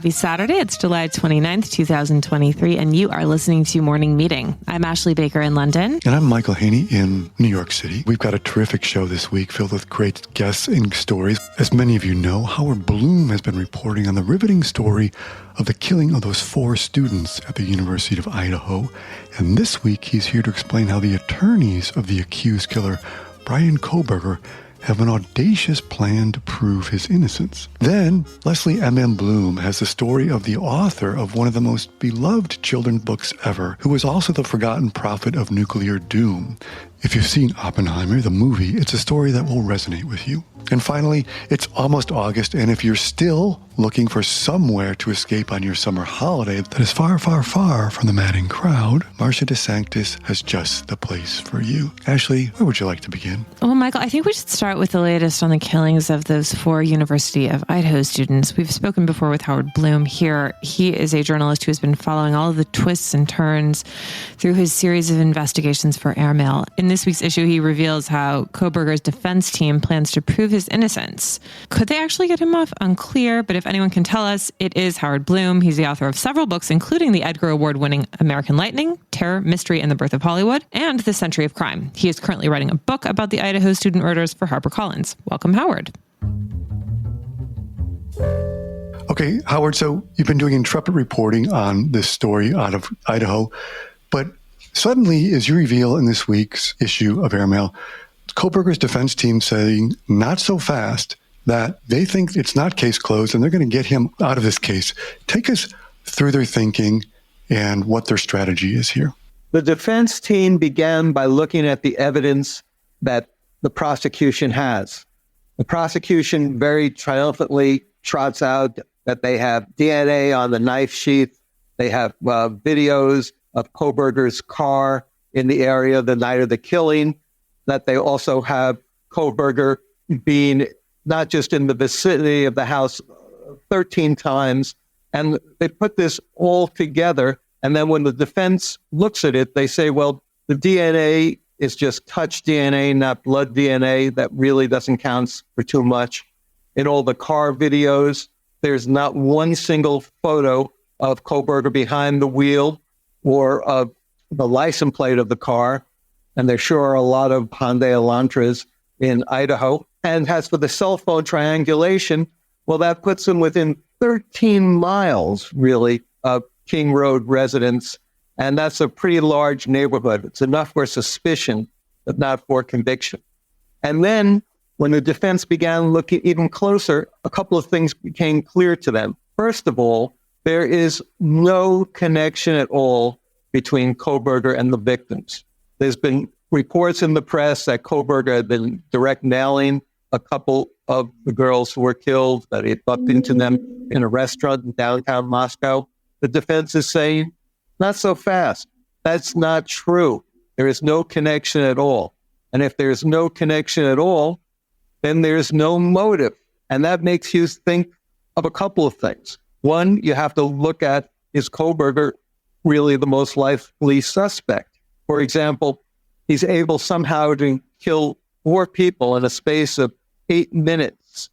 Happy Saturday. It's July 29th, 2023, and you are listening to Morning Meeting. I'm Ashley Baker in London. And I'm Michael Haney in New York City. We've got a terrific show this week filled with great guests and stories. As many of you know, Howard Bloom has been reporting on the riveting story of the killing of those 4 students at the University of Idaho. And this week, he's here to explain how the attorneys of the accused killer, Bryan Kohberger, have an audacious plan to prove his innocence. Then, Leslie M.M. Bloom has the story of the author of one of the most beloved children's books ever, who was also the forgotten prophet of nuclear doom. If you've seen Oppenheimer, the movie, it's a story that will resonate with you. And finally, it's almost August, and if you're still looking for somewhere to escape on your summer holiday that is far, far, far from the madding crowd, Marcia DeSanctis has just the place for you. Ashley, where would you like to begin? Well, Michael, I think we should start with the latest on the killings of those 4 University of Idaho students. We've spoken before with Howard Bloom here. He is a journalist who has been following all of the twists and turns through his series of investigations for airmail. In this week's issue, he reveals how Kohberger's defense team plans to prove his innocence. Could they actually get him off? Unclear, but if anyone can tell us, it is Howard Bloom. He's the author of several books, including the Edgar Award-winning American Lightning, Terror, Mystery, and the Birth of Hollywood, and The Century of Crime. He is currently writing a book about the Idaho student murders for HarperCollins. Welcome, Howard. Okay, Howard, so you've been doing intrepid reporting on this story out of Idaho, but suddenly, as you reveal in this week's issue of Airmail, Kohberger's defense team saying, not so fast, that they think it's not case closed and they're going to get him out of this case. Take us through their thinking and what their strategy is here. The defense team began by looking at the evidence that the prosecution has. The prosecution very triumphantly trots out that they have DNA on the knife sheath. They have videos of Kohberger's car in the area the night of the killing, that they also have Kohberger being not just in the vicinity of the house 13 times. And they put this all together. And then when the defense looks at it, they say, well, the DNA is just touch DNA, not blood DNA. That really doesn't count for too much. In all the car videos, there's not one single photo of Kohberger behind the wheel or of the license plate of the car. And there sure are a lot of Hyundai Elantras in Idaho. And as for the cell phone triangulation, well, that puts them within 13 miles, really, of King Road residents. And that's a pretty large neighborhood. It's enough for suspicion, but not for conviction. And then when the defense began looking even closer, a couple of things became clear to them. First of all, there is no connection at all between Kohberger and the victims. There's been reports in the press that Kohberger had been direct nailing a couple of the girls who were killed, that he had bumped into them in a restaurant in downtown Moscow. The defense is saying, not so fast. That's not true. There is no connection at all. And if there's no connection at all, then there's no motive. And that makes you think of a couple of things. One, you have to look at, is Kohberger really the most likely suspect? For example, he's able somehow to kill 4 people in a space of 8 minutes.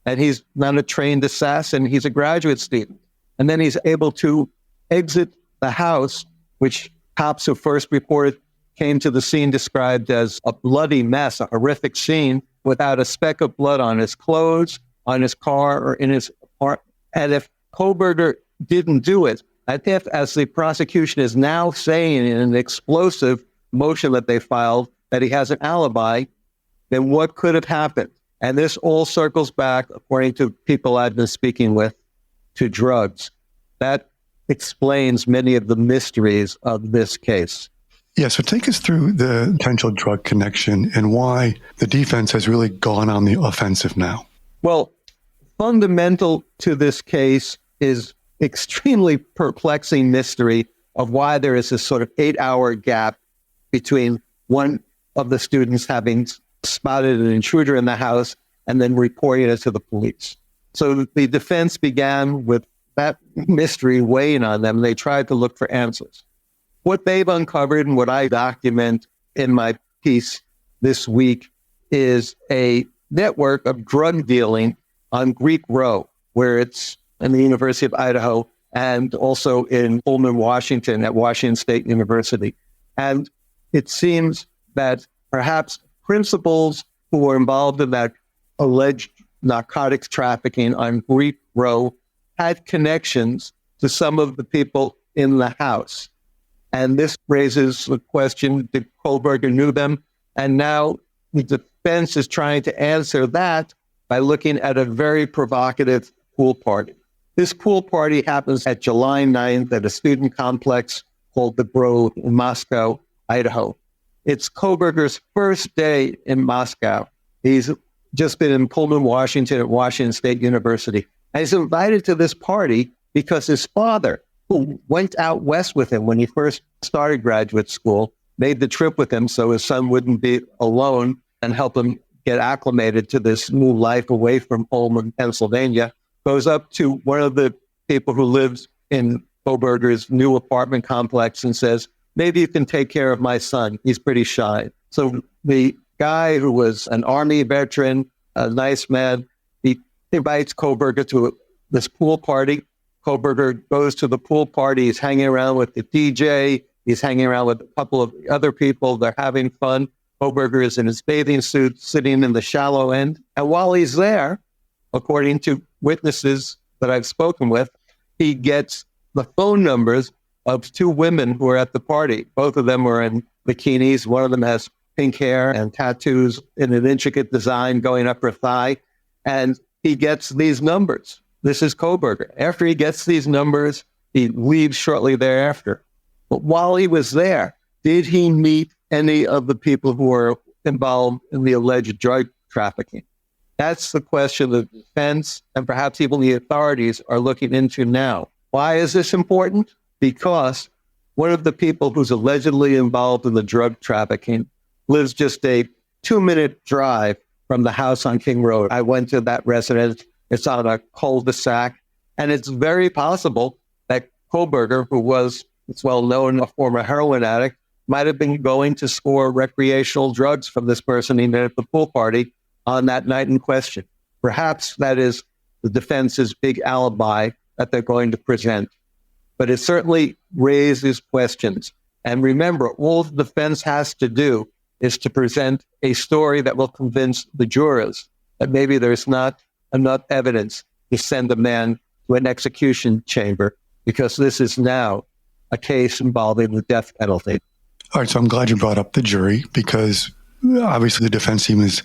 And he's not a trained assassin, he's a graduate student. And then he's able to exit the house, which cops who first reported came to the scene described as a bloody mess, a horrific scene, without a speck of blood on his clothes, on his car, or in his apartment. And if Kohberger didn't do it, and if, as the prosecution is now saying in an explosive motion that they filed, that he has an alibi, then what could have happened? And this all circles back, according to people I've been speaking with, to drugs. That explains many of the mysteries of this case. Yeah, so take us through the potential drug connection and why the defense has really gone on the offensive now. Well, fundamental to this case is extremely perplexing mystery of why there is this sort of 8-hour gap between one of the students having spotted an intruder in the house and then reporting it to the police. So the defense began with that mystery weighing on them. They tried to look for answers. What they've uncovered and what I document in my piece this week is a network of drug dealing on Greek Row, where it's and the University of Idaho, and also in Pullman, Washington, at Washington State University. And it seems that perhaps principals who were involved in that alleged narcotics trafficking on Greek Row had connections to some of the people in the house. And this raises the question, did Kohlberger knew them? And now the defense is trying to answer that by looking at a very provocative pool party. This pool party happens at July 9th at a student complex called The Grove in Moscow, Idaho. It's Kohlberger's first day in Moscow. He's just been in Pullman, Washington at Washington State University. And he's invited to this party because his father, who went out west with him when he first started graduate school, made the trip with him so his son wouldn't be alone and help him get acclimated to this new life away from Pullman, Pennsylvania, goes up to one of the people who lives in Kohlberger's new apartment complex and says, maybe you can take care of my son. He's pretty shy. So the guy who was an Army veteran, a nice man, he invites Kohlberger to this pool party. Kohlberger goes to the pool party. He's hanging around with the DJ. He's hanging around with a couple of other people. They're having fun. Kohlberger is in his bathing suit, sitting in the shallow end. And while he's there, according to witnesses that I've spoken with, he gets the phone numbers of two women who are at the party. Both of them were in bikinis. One of them has pink hair and tattoos in an intricate design going up her thigh. And he gets these numbers. This is Kohlberger. After he gets these numbers, he leaves shortly thereafter. But while he was there, did he meet any of the people who were involved in the alleged drug trafficking? That's the question the defense and perhaps even the authorities are looking into now. Why is this important? Because one of the people who's allegedly involved in the drug trafficking lives just a 2-minute drive from the house on King Road. I went to that residence. It's on a cul-de-sac. And it's very possible that Kohlberger, who was, it's well known, a former heroin addict, might have been going to score recreational drugs from this person he met at the pool party on that night in question. Perhaps that is the defense's big alibi that they're going to present. But it certainly raises questions. And remember, all the defense has to do is to present a story that will convince the jurors that maybe there's not enough evidence to send a man to an execution chamber, because this is now a case involving the death penalty. All right, so I'm glad you brought up the jury, because obviously the defense team is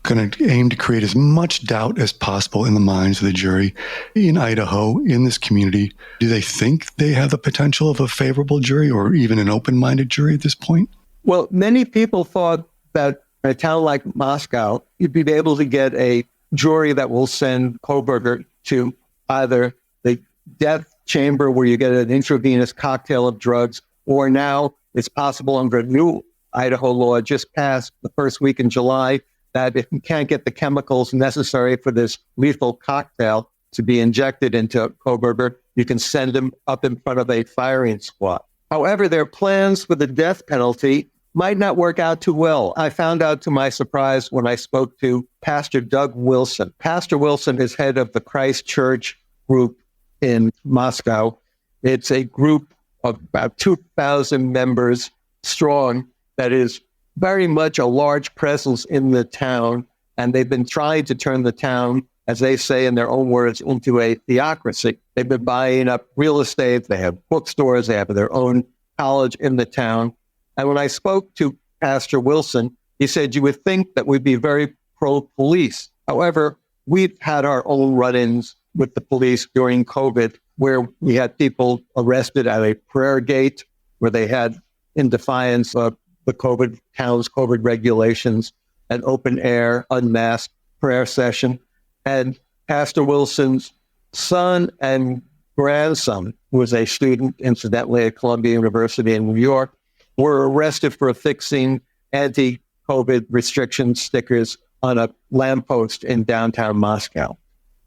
going to aim to create as much doubt as possible in the minds of the jury in Idaho, in this community. Do they think they have the potential of a favorable jury or even an open-minded jury at this point? Well, many people thought that in a town like Moscow, you'd be able to get a jury that will send Kohlberger to either the death chamber where you get an intravenous cocktail of drugs, or now it's possible under a new Idaho law just passed the first week in July that if you can't get the chemicals necessary for this lethal cocktail to be injected into Kohlberger, you can send him up in front of a firing squad. However, their plans for the death penalty might not work out too well. I found out to my surprise when I spoke to Pastor Doug Wilson. Pastor Wilson is head of the Christ Church group in Moscow. It's a group of about 2,000 members strong that is very much a large presence in the town. And they've been trying to turn the town, as they say in their own words, into a theocracy. They've been buying up real estate. They have bookstores. They have their own college in the town. And when I spoke to Pastor Wilson, he said, you would think that we'd be very pro-police. However, we've had our own run-ins with the police during COVID, where we had people arrested at a prayer gate, where they had, in defiance of the town's COVID regulations, an open air, unmasked prayer session. And Pastor Wilson's son and grandson, who was a student, incidentally, at Columbia University in New York, were arrested for affixing anti-COVID restriction stickers on a lamppost in downtown Moscow.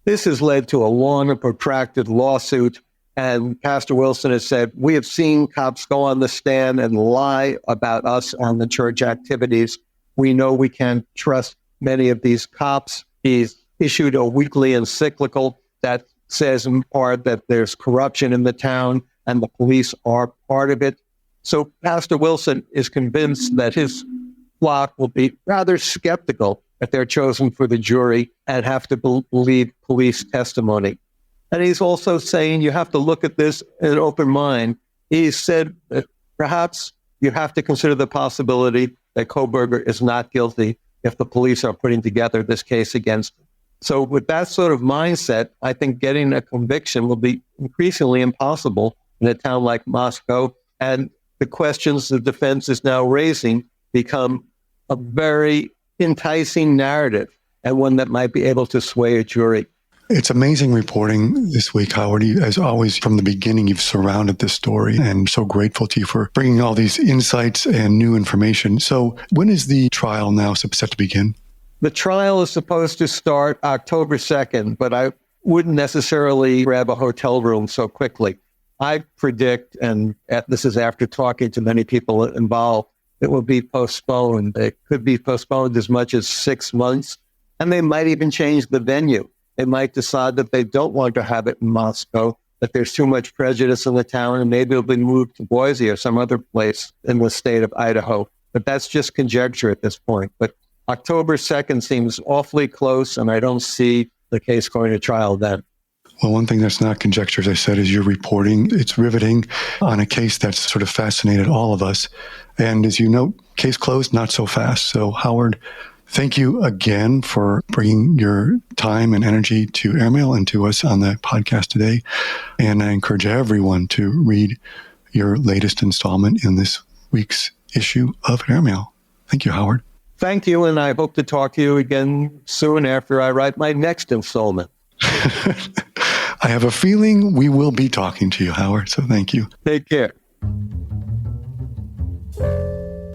This has led to a long and protracted lawsuit, and Pastor Wilson has said, we have seen cops go on the stand and lie about us on the church activities. We know we can't trust many of these cops. He's issued a weekly encyclical that says in part that there's corruption in the town and the police are part of it. So Pastor Wilson is convinced that his flock will be rather skeptical if they're chosen for the jury and have to believe police testimony. And he's also saying you have to look at this in an open mind. He said that perhaps you have to consider the possibility that Kohberger is not guilty if the police are putting together this case against him. So with that sort of mindset, I think getting a conviction will be increasingly impossible in a town like Moscow. And the questions the defense is now raising become a very enticing narrative and one that might be able to sway a jury. It's amazing reporting this week, Howard. As always, from the beginning, you've surrounded this story, and so grateful to you for bringing all these insights and new information. So when is the trial now set to begin? The trial is supposed to start October 2nd, but I wouldn't necessarily grab a hotel room so quickly. I predict, and this is after talking to many people involved, it will be postponed. It could be postponed as much as 6 months, and they might even change the venue. They might decide that they don't want to have it in Moscow, that there's too much prejudice in the town, and maybe it'll be moved to Boise or some other place in the state of Idaho. But that's just conjecture at this point. But October 2nd seems awfully close, and I don't see the case going to trial then. Well, one thing that's not conjecture, as I said, is your reporting. It's riveting on a case that's sort of fascinated all of us. And as you note, case closed, not so fast. So, Howard, thank you again for bringing your time and energy to Airmail and to us on the podcast today. And I encourage everyone to read your latest installment in this week's issue of Airmail. Thank you, Howard. Thank you, and I hope to talk to you again soon after I write my next installment. I have a feeling we will be talking to you, Howard, so thank you. Take care.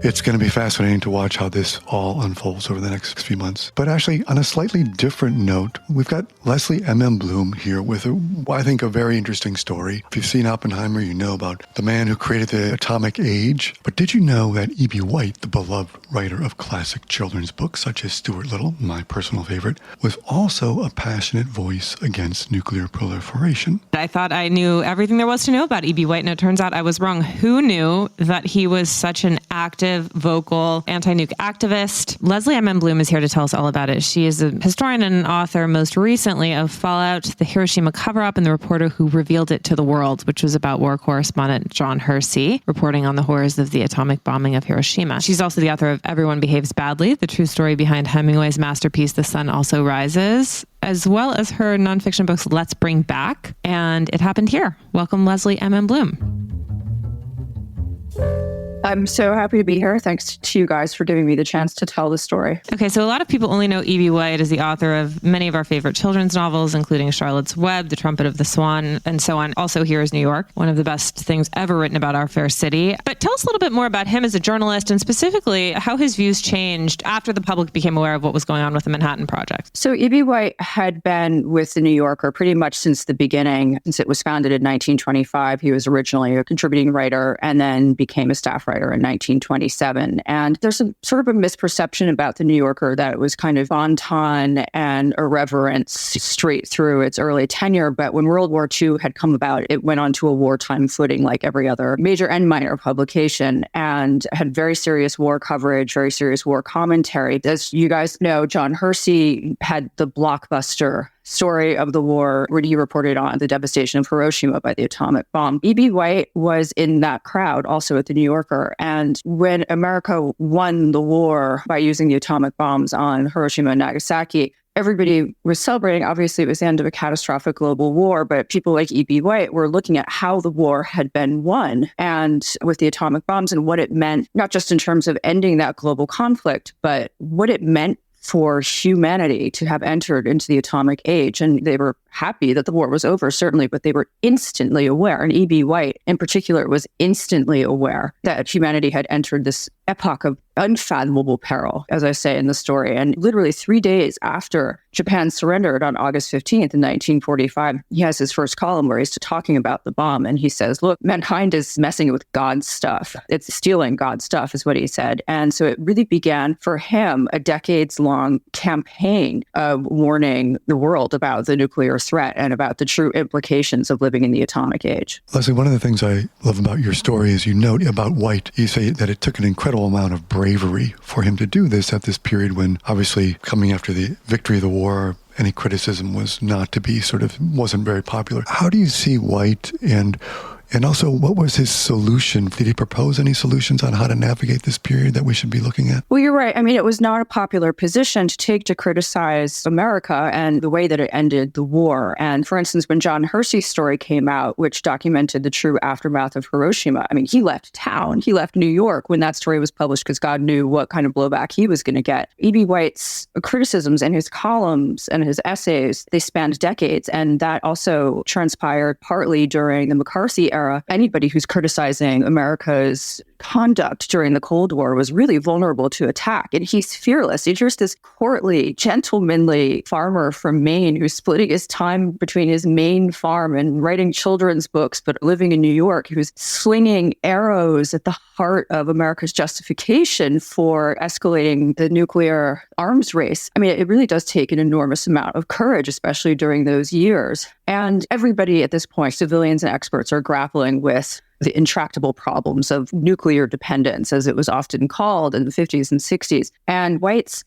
It's going to be fascinating to watch how this all unfolds over the next few months. But actually, on a slightly different note, we've got Leslie M.M. Bloom here with, I think, a very interesting story. If you've seen Oppenheimer, you know about the man who created the atomic age. But did you know that E.B. White, the beloved writer of classic children's books such as Stuart Little, my personal favorite, was also a passionate voice against nuclear proliferation? I thought I knew everything there was to know about E.B. White, and it turns out I was wrong. Who knew that he was such an active, vocal anti-nuke activist? Leslie M.M. Bloom is here to tell us all about it. She is a historian and an author, most recently of Fallout, the Hiroshima cover-up, and the reporter who revealed it to the world, which was about war correspondent John Hersey, reporting on the horrors of the atomic bombing of Hiroshima. She's also the author of Everyone Behaves Badly, the true story behind Hemingway's masterpiece, The Sun Also Rises, as well as her nonfiction books, Let's Bring Back, and It Happened Here. Welcome, Leslie M.M. Bloom. I'm so happy to be here. Thanks to you guys for giving me the chance to tell the story. Okay, so a lot of people only know E.B. White as the author of many of our favorite children's novels, including Charlotte's Web, The Trumpet of the Swan, and so on. Also, Here is New York, one of the best things ever written about our fair city. But tell us a little bit more about him as a journalist, and specifically how his views changed after the public became aware of what was going on with the Manhattan Project. So E.B. White had been with the New Yorker pretty much since the beginning. Since it was founded in 1925, he was originally a contributing writer and then became a staff writer in 1927. And there's a sort of a misperception about the New Yorker that it was kind of bon ton and irreverence straight through its early tenure. But when World War II had come about, it went on to a wartime footing like every other major and minor publication, and had very serious war coverage, very serious war commentary. As you guys know, John Hersey had the blockbuster story of the war where he reported on the devastation of Hiroshima by the atomic bomb. E.B. White was in that crowd also at the New Yorker. And when America won the war by using the atomic bombs on Hiroshima and Nagasaki, everybody was celebrating. Obviously, it was the end of a catastrophic global war, but people like E.B. White were looking at how the war had been won and with the atomic bombs and what it meant, not just in terms of ending that global conflict, but what it meant for humanity to have entered into the atomic age. And they were happy that the war was over, certainly, but they were instantly aware, and E.B. White in particular was instantly aware that humanity had entered this epoch of unfathomable peril, as I say in the story. And literally 3 days after Japan surrendered on August 15th in 1945, he has his first column where he's talking about the bomb. And he says, look, mankind is messing with God's stuff. It's stealing God's stuff, is what he said. And so it really began for him a decades-long campaign of warning the world about the nuclear threat and about the true implications of living in the atomic age. Leslie, one of the things I love about your story is you note about White, you say that it took an incredible amount of bravery for him to do this at this period when obviously coming after the victory of the war, any criticism was not to be wasn't very popular. How do you see White and also, what was his solution? Did he propose any solutions on how to navigate this period that we should be looking at? Well, you're right. I mean, it was not a popular position to take to criticize America and the way that it ended the war. And for instance, when John Hersey's story came out, which documented the true aftermath of Hiroshima, I mean, he left town. He left New York when that story was published because God knew what kind of blowback he was going to get. E.B. White's criticisms and his columns and his essays, they spanned decades. And that also transpired partly during the McCarthy era. Anybody who's criticizing America's conduct during the Cold War was really vulnerable to attack. And he's fearless. He's just this courtly, gentlemanly farmer from Maine who's splitting his time between his Maine farm and writing children's books, but living in New York, who's slinging arrows at the heart of America's justification for escalating the nuclear arms race. I mean, it really does take an enormous amount of courage, especially during those years. And everybody at this point, civilians and experts, are grappling with the intractable problems of nuclear dependence, as it was often called in the 50s and 60s. And White's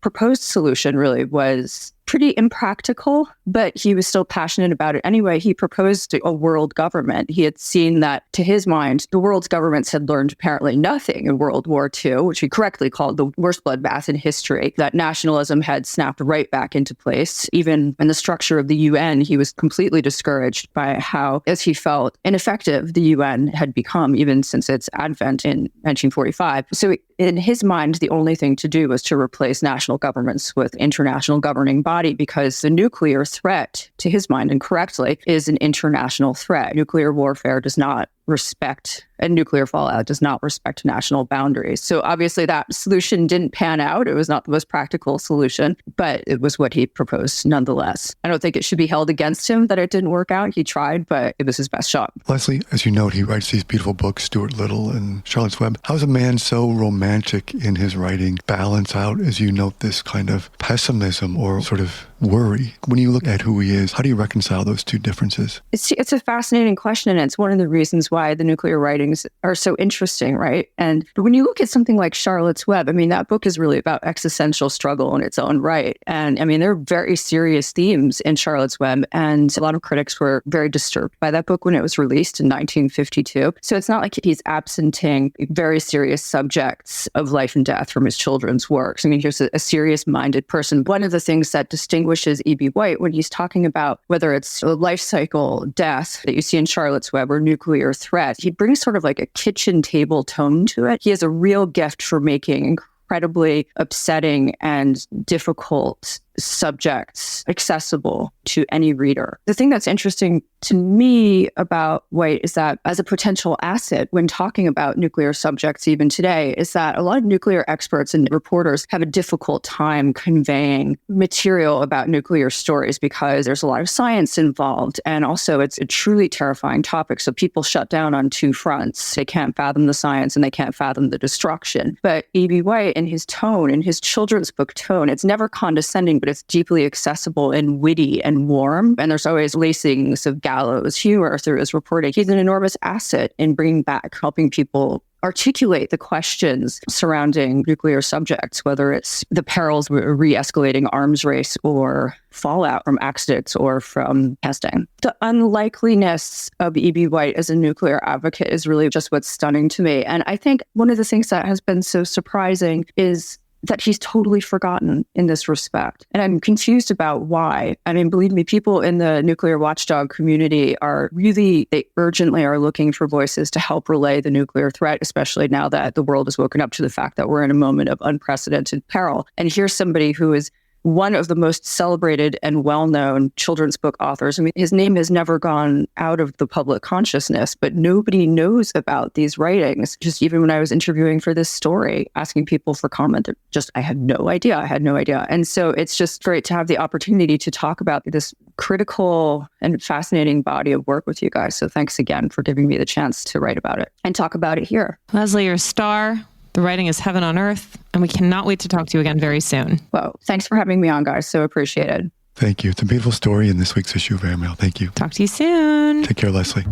proposed solution really was pretty impractical, but he was still passionate about it anyway. He proposed a world government. He had seen that, to his mind, the world's governments had learned apparently nothing in World War II, which he correctly called the worst bloodbath in history, that nationalism had snapped right back into place. Even in the structure of the UN, he was completely discouraged by how, as he felt, ineffective the UN had become, even since its advent in 1945. So in his mind, the only thing to do was to replace national governments with international governing bodies, because the nuclear threat, to his mind, and correctly, is an international threat. Nuclear warfare does not respect, and nuclear fallout does not respect national boundaries. So obviously that solution didn't pan out. It was not the most practical solution, but it was what he proposed nonetheless. I don't think it should be held against him that it didn't work out. He tried, but it was his best shot. Leslie, as you note, he writes these beautiful books, Stuart Little and Charlotte's Web. How does a man so romantic in his writing balance out, as you note, this kind of pessimism or sort of worry? When you look at who he is, how do you reconcile those two differences? It's a fascinating question, and it's one of the reasons why the nuclear writings are so interesting, right? And when you look at something like Charlotte's Web, I mean, that book is really about existential struggle in its own right. And I mean, there are very serious themes in Charlotte's Web, and a lot of critics were very disturbed by that book when it was released in 1952. So it's not like he's absenting very serious subjects of life and death from his children's works. I mean, he's a serious-minded person. One of the things that distinguishes E.B. White when he's talking about whether it's a life cycle death that you see in Charlotte's Web or nuclear threat, he brings sort of like a kitchen table tone to it. He has a real gift for making incredibly upsetting and difficult subjects accessible to any reader. The thing that's interesting to me about White is that as a potential asset when talking about nuclear subjects even today is that a lot of nuclear experts and reporters have a difficult time conveying material about nuclear stories because there's a lot of science involved, and also it's a truly terrifying topic. So people shut down on two fronts. They can't fathom the science and they can't fathom the destruction. But E.B. White, in his tone, in his children's book tone, it's never condescending, but it's deeply accessible and witty and warm. And there's always lacings of gallows humor through his reporting. He's an enormous asset in bringing back, helping people articulate the questions surrounding nuclear subjects, whether it's the perils of a re-escalating arms race or fallout from accidents or from testing. The unlikeliness of E.B. White as a nuclear advocate is really just what's stunning to me. And I think one of the things that has been so surprising is that he's totally forgotten in this respect. And I'm confused about why. I mean, believe me, people in the nuclear watchdog community they urgently are looking for voices to help relay the nuclear threat, especially now that the world has woken up to the fact that we're in a moment of unprecedented peril. And here's somebody who is one of the most celebrated and well-known children's book authors. I mean, his name has never gone out of the public consciousness, but nobody knows about these writings. Just even when I was interviewing for this story, asking people for comment, I had no idea. And so it's just great to have the opportunity to talk about this critical and fascinating body of work with you guys. So thanks again for giving me the chance to write about it and talk about it here. Leslie, you're a star. The writing is heaven on earth, and we cannot wait to talk to you again very soon. Well, thanks for having me on, guys. So appreciated. Thank you. It's a beautiful story in this week's issue of Airmail. Thank you. Talk to you soon. Take care, Leslie.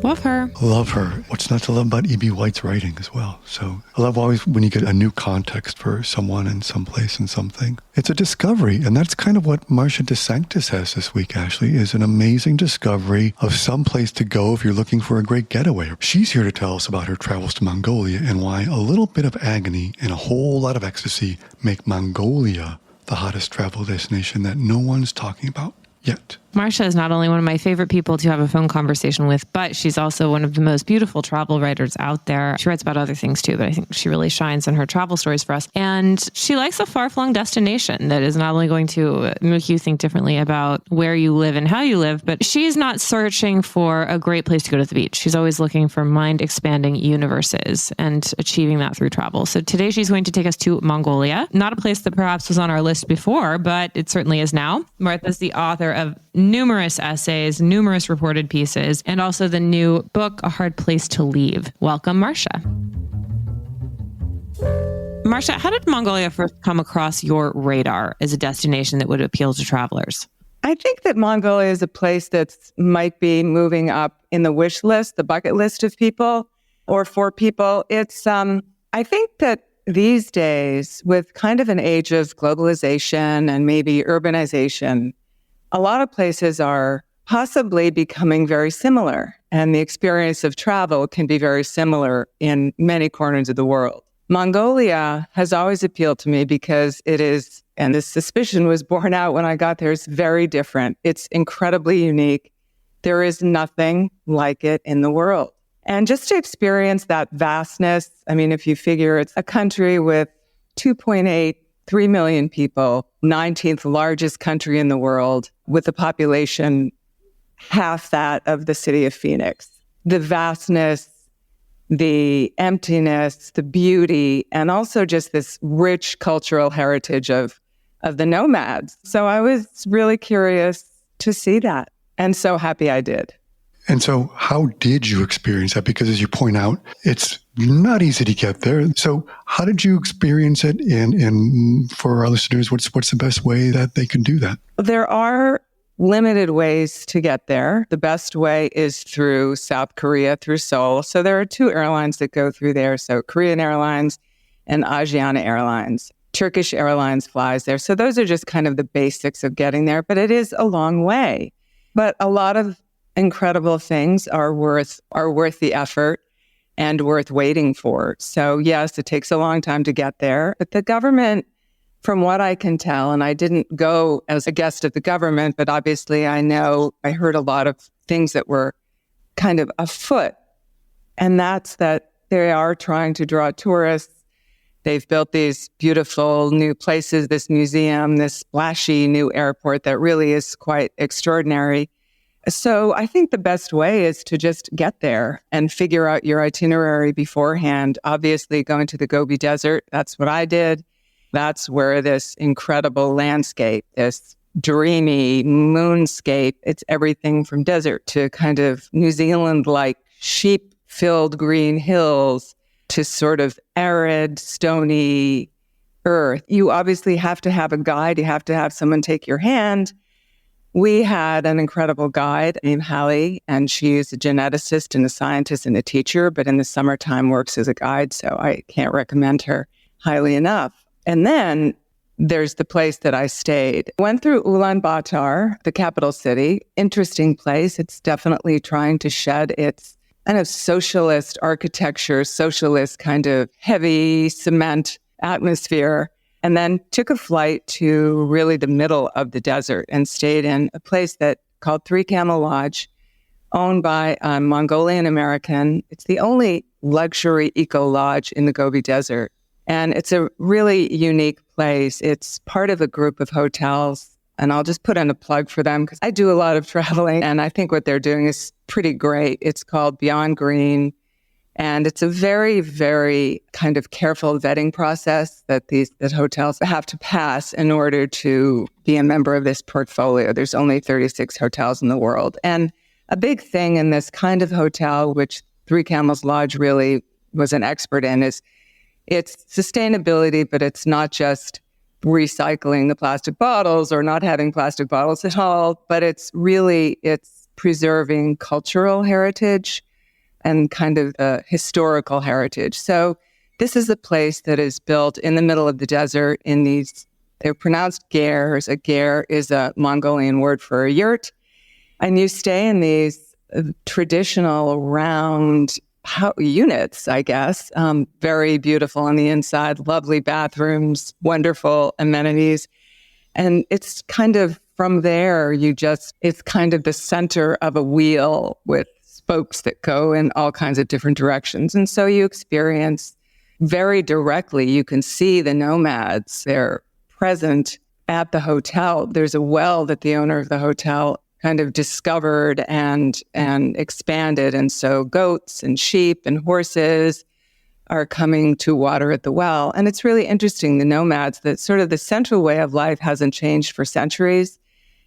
Love her. Love her. What's not to love about E.B. White's writing as well? So I love always when you get a new context for someone and someplace and something. It's a discovery. And that's kind of what Marcia DeSanctis has this week, Ashley, is an amazing discovery of some place to go if you're looking for a great getaway. She's here to tell us about her travels to Mongolia and why a little bit of agony and a whole lot of ecstasy make Mongolia the hottest travel destination that no one's talking about yet. Marcia is not only one of my favorite people to have a phone conversation with, but she's also one of the most beautiful travel writers out there. She writes about other things too, but I think she really shines in her travel stories for us. And she likes a far-flung destination that is not only going to make you think differently about where you live and how you live, but she's not searching for a great place to go to the beach. She's always looking for mind-expanding universes and achieving that through travel. So today she's going to take us to Mongolia, not a place that perhaps was on our list before, but it certainly is now. Martha's the author of numerous essays, numerous reported pieces, and also the new book, A Hard Place to Leave. Welcome, Marcia. Marcia, how did Mongolia first come across your radar as a destination that would appeal to travelers? I think that Mongolia is a place that might be moving up in the wish list, the bucket list of people or for people. It's, I think that these days, with kind of an age of globalization and maybe urbanization, a lot of places are possibly becoming very similar, and the experience of travel can be very similar in many corners of the world. Mongolia has always appealed to me because it is, and this suspicion was borne out when I got there, it's very different. It's incredibly unique. There is nothing like it in the world. And just to experience that vastness, I mean, if you figure it's a country with 2.83 million people, 19th largest country in the world, with a population half that of the city of Phoenix. The vastness, the emptiness, the beauty, and also just this rich cultural heritage of the nomads. So I was really curious to see that, and so happy I did. And so how did you experience that? Because as you point out, it's not easy to get there. So how did you experience it? And for our listeners, what's the best way that they can do that? There are limited ways to get there. The best way is through South Korea, through Seoul. So there are two airlines that go through there. So Korean Airlines and Asiana Airlines. Turkish Airlines flies there. So those are just kind of the basics of getting there. But it is a long way. But a lot of incredible things are worth the effort and worth waiting for. So yes, it takes a long time to get there, but the government, from what I can tell, and I didn't go as a guest of the government, but obviously I heard a lot of things that were kind of afoot, and that's that they are trying to draw tourists. They've built these beautiful new places, this museum, this splashy new airport that really is quite extraordinary. So I think the best way is to just get there and figure out your itinerary beforehand. Obviously, going to the Gobi Desert, that's what I did. That's where this incredible landscape, this dreamy moonscape, it's everything from desert to kind of New Zealand-like sheep-filled green hills to sort of arid, stony earth. You obviously have to have a guide. You have to have someone take your hand. We had an incredible guide named Hallie, and she's a geneticist and a scientist and a teacher, but in the summertime works as a guide, so I can't recommend her highly enough. And then there's the place that I stayed. Went through Ulaanbaatar, the capital city. Interesting place. It's definitely trying to shed its kind of socialist architecture, socialist kind of heavy cement atmosphere. And then took a flight to really the middle of the desert and stayed in a place called Three Camel Lodge, owned by a Mongolian American. It's the only luxury eco lodge in the Gobi Desert. And it's a really unique place. It's part of a group of hotels. And I'll just put in a plug for them because I do a lot of traveling. And I think what they're doing is pretty great. It's called Beyond Green. And it's a very, very kind of careful vetting process that hotels have to pass in order to be a member of this portfolio. There's only 36 hotels in the world. And a big thing in this kind of hotel, which Three Camels Lodge really was an expert in, is it's sustainability, but it's not just recycling the plastic bottles or not having plastic bottles at all, but it's preserving cultural heritage and kind of historical heritage. So this is a place that is built in the middle of the desert in these, they're pronounced gers. A ger is a Mongolian word for a yurt. And you stay in these traditional round units, I guess. Very beautiful on the inside, lovely bathrooms, wonderful amenities. And it's kind of from there, it's kind of the center of a wheel with spokes that go in all kinds of different directions. And so you experience very directly, you can see the nomads. They're present at the hotel. There's a well that the owner of the hotel kind of discovered and expanded. And so goats and sheep and horses are coming to water at the well. And it's really interesting, the nomads, that sort of the central way of life hasn't changed for centuries.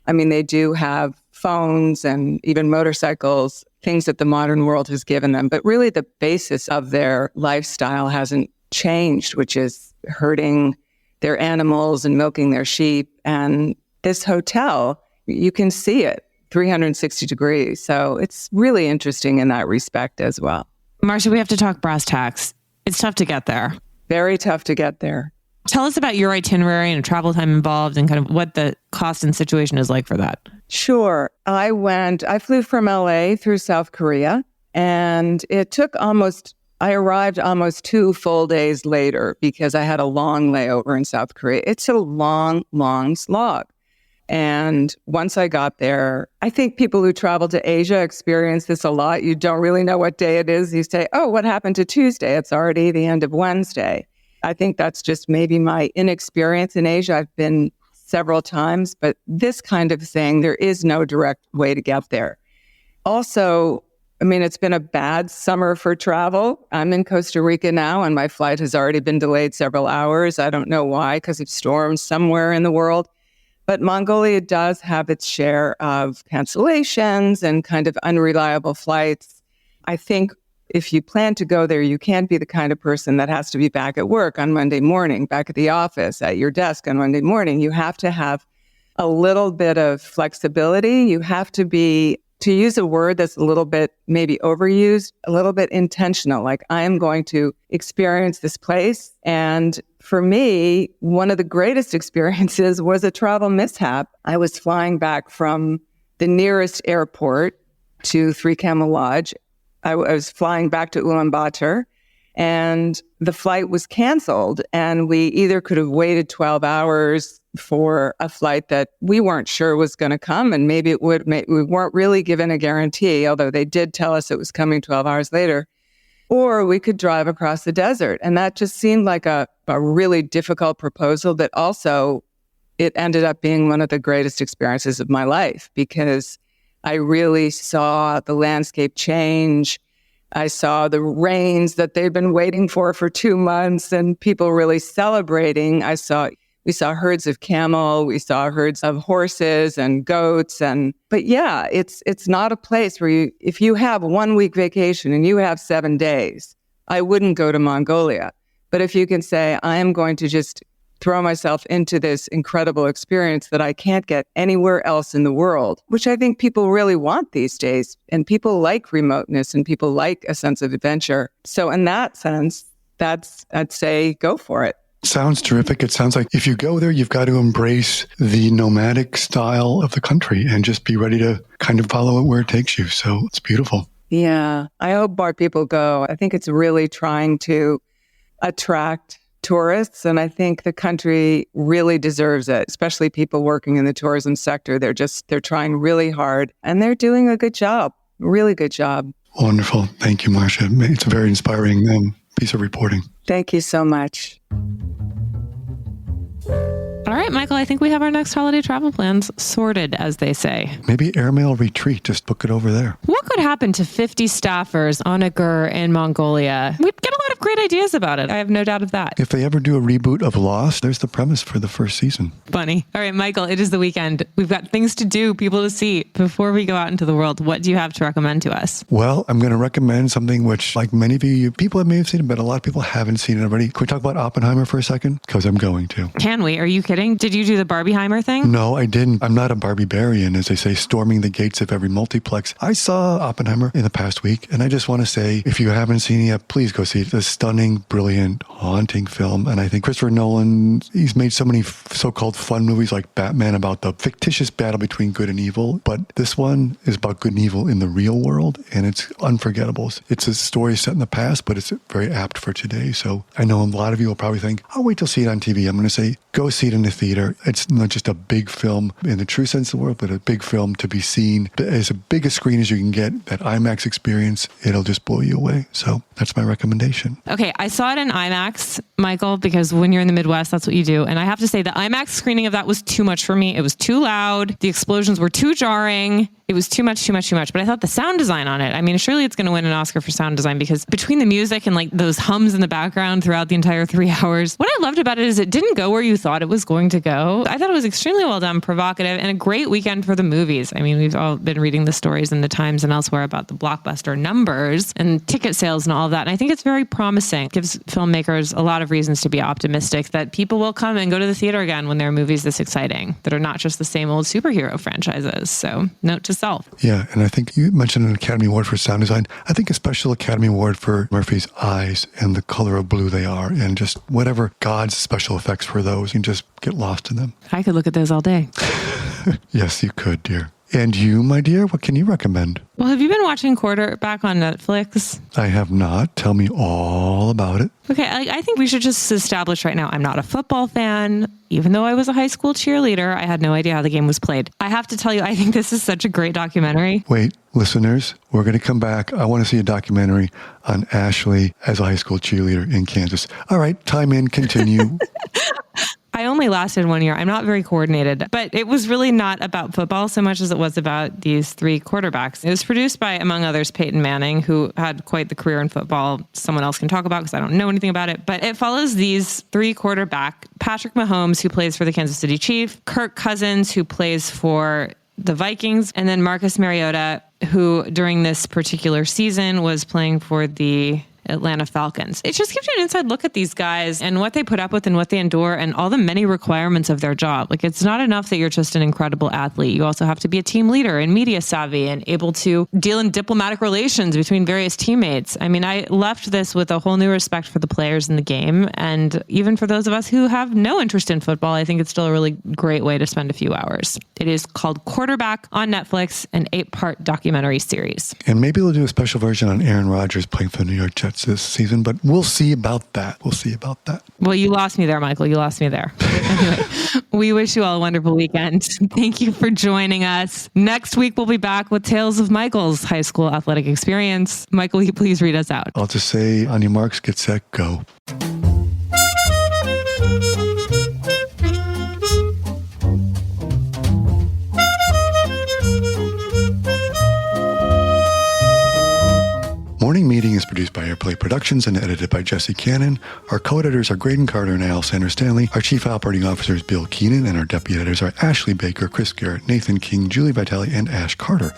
I mean, they do have phones and even motorcycles, things that the modern world has given them. But really the basis of their lifestyle hasn't changed, which is herding their animals and milking their sheep. And this hotel, you can see it 360 degrees. So it's really interesting in that respect as well. Marcia, we have to talk brass tacks. It's tough to get there. Very tough to get there. Tell us about your itinerary and travel time involved and kind of what the cost and situation is like for that. Sure. I flew from LA through South Korea, and I arrived almost 2 full days later because I had a long layover in South Korea. It's a long, long slog. And once I got there, I think people who travel to Asia experience this a lot. You don't really know what day it is. You say, oh, what happened to Tuesday? It's already the end of Wednesday. I think that's just maybe my inexperience in Asia. I've been several times, but this kind of thing, there is no direct way to get there. Also, I mean, it's been a bad summer for travel. I'm in Costa Rica now, and my flight has already been delayed several hours. I don't know why, because of storms somewhere in the world. But Mongolia does have its share of cancellations and kind of unreliable flights. I think if you plan to go there, you can't be the kind of person that has to be back at work on Monday morning, back at the office, at your desk on Monday morning. You have to have a little bit of flexibility. You have to be, to use a word that's a little bit maybe overused, a little bit intentional. Like, I am going to experience this place. And for me, one of the greatest experiences was a travel mishap. I was flying back from the nearest airport to Three Camel Lodge. I was flying back to Ulaanbaatar, and the flight was canceled. And we either could have waited 12 hours for a flight that we weren't sure was going to come, and maybe it would. We weren't really given a guarantee, although they did tell us it was coming 12 hours later. Or we could drive across the desert. And that just seemed like a really difficult proposal, but also it ended up being one of the greatest experiences of my life, because I really saw the landscape change. I saw the rains that they'd been waiting for 2 months, and people really celebrating. We saw herds of camel, we saw herds of horses and goats. But yeah, it's not a place where if you have 1 week vacation and you have 7 days, I wouldn't go to Mongolia. But if you can say, I am going to just throw myself into this incredible experience that I can't get anywhere else in the world, which I think people really want these days. And people like remoteness, and people like a sense of adventure. So in that sense, I'd say go for it. Sounds terrific. It sounds like if you go there, you've got to embrace the nomadic style of the country and just be ready to kind of follow it where it takes you. So it's beautiful. Yeah, I hope more people go. I think it's really trying to attract tourists, and I think the country really deserves it, especially people working in the tourism sector. They're trying really hard, and they're doing a good job, really good job. Wonderful. Thank you, Marcia. It's a very inspiring piece of reporting. Thank you so much. All right, Michael, I think we have our next holiday travel plans sorted, as they say. Maybe airmail retreat. Just book it over there. What could happen to 50 staffers on a ger in Mongolia? We'd get a lot have great ideas about it. I have no doubt of that. If they ever do a reboot of Lost, there's the premise for the first season. Funny. All right, Michael, it is the weekend. We've got things to do, people to see. Before we go out into the world, what do you have to recommend to us? Well, I'm going to recommend something which, like many of you, people may have seen it, but a lot of people haven't seen it already. Can we talk about Oppenheimer for a second? Because I'm going to. Can we? Are you kidding? Did you do the Barbieheimer thing? No, I didn't. I'm not a Barbiebarian, as they say, storming the gates of every multiplex. I saw Oppenheimer in the past week, and I just want to say, if you haven't seen it yet, please go see it. It's a stunning, brilliant, haunting film. And I think Christopher Nolan, he's made so many so-called fun movies like Batman about the fictitious battle between good and evil. But this one is about good and evil in the real world, and it's unforgettable. It's a story set in the past, but it's very apt for today. So I know a lot of you will probably think, I'll wait till see it on TV. I'm going to say, go see it in the theater. It's not just a big film in the true sense of the word, but a big film to be seen as big a screen as you can get. That IMAX experience, it'll just blow you away. So that's my recommendation. Okay, I saw it in IMAX, Michael, because when you're in the Midwest, that's what you do. And I have to say, the IMAX screening of that was too much for me. It was too loud. The explosions were too jarring. It was too much. But I thought the sound design on it, I mean, surely it's going to win an Oscar for sound design, because between the music and like those hums in the background throughout the entire 3 hours, what I loved about it is it didn't go where you thought it was going to go. I thought it was extremely well done, provocative, and a great weekend for the movies. I mean, we've all been reading the stories in the Times and elsewhere about the blockbuster numbers and ticket sales and all of that. And I think it's very promising. It gives filmmakers a lot of reasons to be optimistic that people will come and go to the theater again when there are movies this exciting that are not just the same old superhero franchises. So note to self. Yeah, and I think you mentioned an Academy Award for sound design. I think a special Academy Award for Murphy's eyes and the color of blue they are, and just whatever God's special effects for those, you can just get lost in them. I could look at those all day. Yes, you could, dear. And you, my dear, what can you recommend? Well, have you been watching Quarterback on Netflix? I have not. Tell me all about it. Okay, I think we should just establish right now, I'm not a football fan. Even though I was a high school cheerleader, I had no idea how the game was played. I have to tell you, I think this is such a great documentary. Wait, listeners, we're going to come back. I want to see a documentary on Ashley as a high school cheerleader in Kansas. All right, time in, continue. I only lasted 1 year. I'm not very coordinated, but it was really not about football so much as it was about these 3 quarterbacks. It was produced by, among others, Peyton Manning, who had quite the career in football. Someone else can talk about because I don't know anything about it. But it follows these 3 quarterbacks: Patrick Mahomes, who plays for the Kansas City Chiefs; Kirk Cousins, who plays for the Vikings; and then Marcus Mariota, who during this particular season was playing for the Atlanta Falcons. It just gives you an inside look at these guys and what they put up with and what they endure and all the many requirements of their job. Like, it's not enough that you're just an incredible athlete. You also have to be a team leader and media savvy and able to deal in diplomatic relations between various teammates. I mean, I left this with a whole new respect for the players in the game. And even for those of us who have no interest in football, I think it's still a really great way to spend a few hours. It is called Quarterback on Netflix, an 8-part documentary series. And maybe they'll do a special version on Aaron Rodgers playing for the New York Jets this season, but we'll see about that. Well, you lost me there, Michael. You lost me there. Anyway, we wish you all a wonderful weekend. Thank you for joining us. Next week, we'll be back with tales of Michael's high school athletic experience. Michael, will you please read us out? I'll just say, on your marks, get set, go. Morning Meeting is produced by Airplay Productions and edited by Jesse Cannon. Our co-editors are Graydon Carter and Al Sanders Stanley. Our chief operating officer is Bill Keenan, and our deputy editors are Ashley Baker, Chris Garrett, Nathan King, Julie Vitale, and Ash Carter.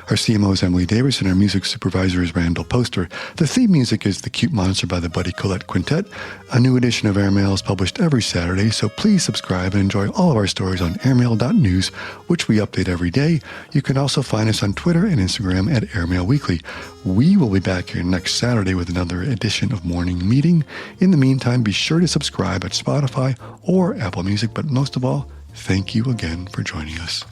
Our CMO is Emily Davis, and our music supervisor is Randall Poster. The theme music is The Cute Monster by the Buddy Collette Quintet. A new edition of Airmail is published every Saturday, so please subscribe and enjoy all of our stories on airmail.news, which we update every day. You can also find us on Twitter and Instagram at Airmail Weekly. We will be back here next Saturday with another edition of Morning Meeting. In the meantime, be sure to subscribe at Spotify or Apple Music, but most of all, thank you again for joining us.